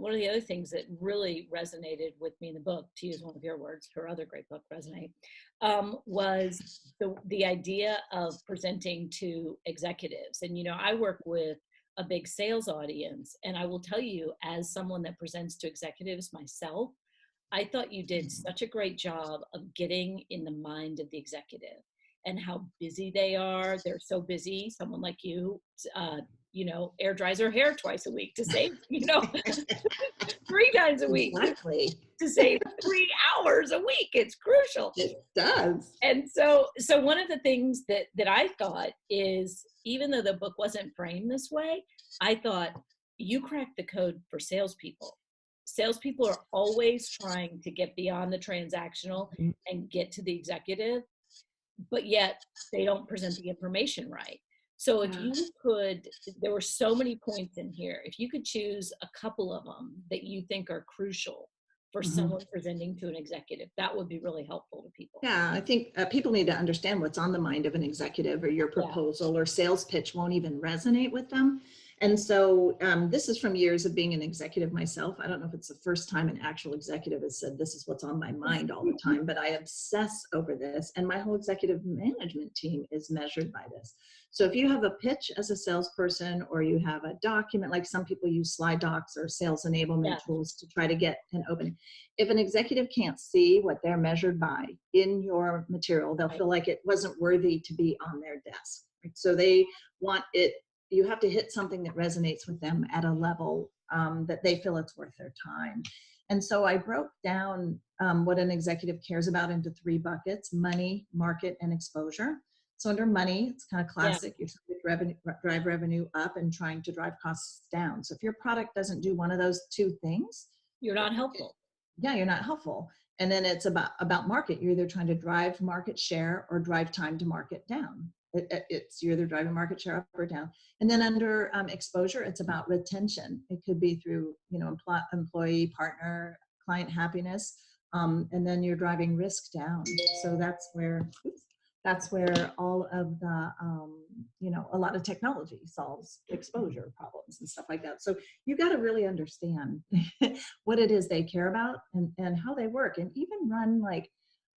one of the other things that really resonated with me in the book, to use one of your words, her other great book, Resonate, was the idea of presenting to executives. And, I work with a big sales audience, and I will tell you, as someone that presents to executives myself, I thought you did such a great job of getting in the mind of the executive and how busy they are. They're so busy. Someone like you, air dries her hair twice a week to save, 3 times a week Exactly. to save 3 hours a week. It's crucial. It does. And so one of the things that I thought is, even though the book wasn't framed this way, I thought you cracked the code for salespeople. Salespeople are always trying to get beyond the transactional and get to the executive, but yet they don't present the information right. So if you could, there were so many points in here, if you could choose a couple of them that you think are crucial for someone presenting to an executive, that would be really helpful to people. Yeah, I think people need to understand what's on the mind of an executive, or your proposal or sales pitch won't even resonate with them. And so this is from years of being an executive myself. I don't know if it's the first time an actual executive has said, this is what's on my mind all the time, but I obsess over this. And my whole executive management team is measured by this. So if you have a pitch as a salesperson, or you have a document, like some people use slide docs or sales enablement tools to try to get an opening. If an executive can't see what they're measured by in your material, they'll feel like it wasn't worthy to be on their desk. Right? So they want it, you have to hit something that resonates with them at a level that they feel it's worth their time. And so I broke down what an executive cares about into 3 buckets: money, market, and exposure. So under money, it's kind of classic. You're trying to drive revenue up and trying to drive costs down. So if your product doesn't do one of those 2 things, you're not helpful. Yeah, you're not helpful. And then it's about market. You're either trying to drive market share or drive time to market down. You're either driving market share up or down. And then under exposure, it's about retention. It could be through, employee, partner, client happiness. And then you're driving risk down. So that's where all of the, a lot of technology solves exposure problems and stuff like that. So you got to really understand what it is they care about and how they work, and even run, like,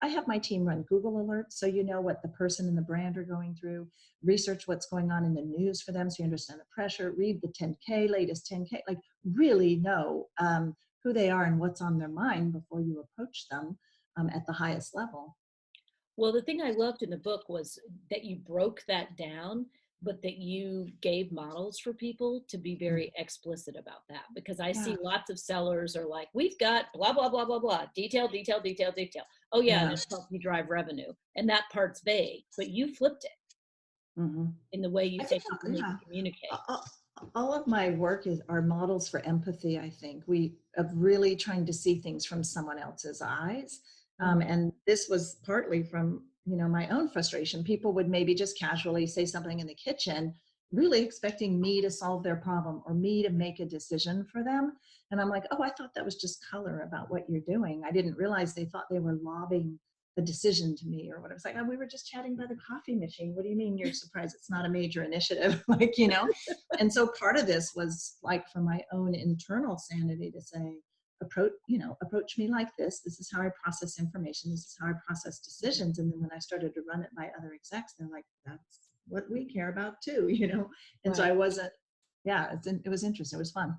I have my team run Google alerts, so you know what the person and the brand are going through, research what's going on in the news for them so you understand the pressure, read the 10K, latest 10K, like really know who they are and what's on their mind before you approach them at the highest level. Well, the thing I loved in the book was that you broke that down, but that you gave models for people to be very explicit about that. Because I see lots of sellers are like, we've got blah, blah, blah, blah, blah, detail, detail, detail, detail. Oh yeah, and it's helping you drive revenue. And that part's vague, but you flipped it in the way you think people need to communicate. All of my work are models for empathy, I think. We of really trying to see things from someone else's eyes. And this was partly from, my own frustration. People would maybe just casually say something in the kitchen, really expecting me to solve their problem or me to make a decision for them. And I'm like, oh, I thought that was just color about what you're doing. I didn't realize they thought they were lobbing the decision to me or what. I was like, oh, we were just chatting by the coffee machine. What do you mean you're surprised it's not a major initiative? And so part of this was like for my own internal sanity to say, approach me like this. This is how I process information. This is how I process decisions. And then when I started to run it by other execs, they're like, that's what we care about too, And so I wasn't, it was interesting. It was fun.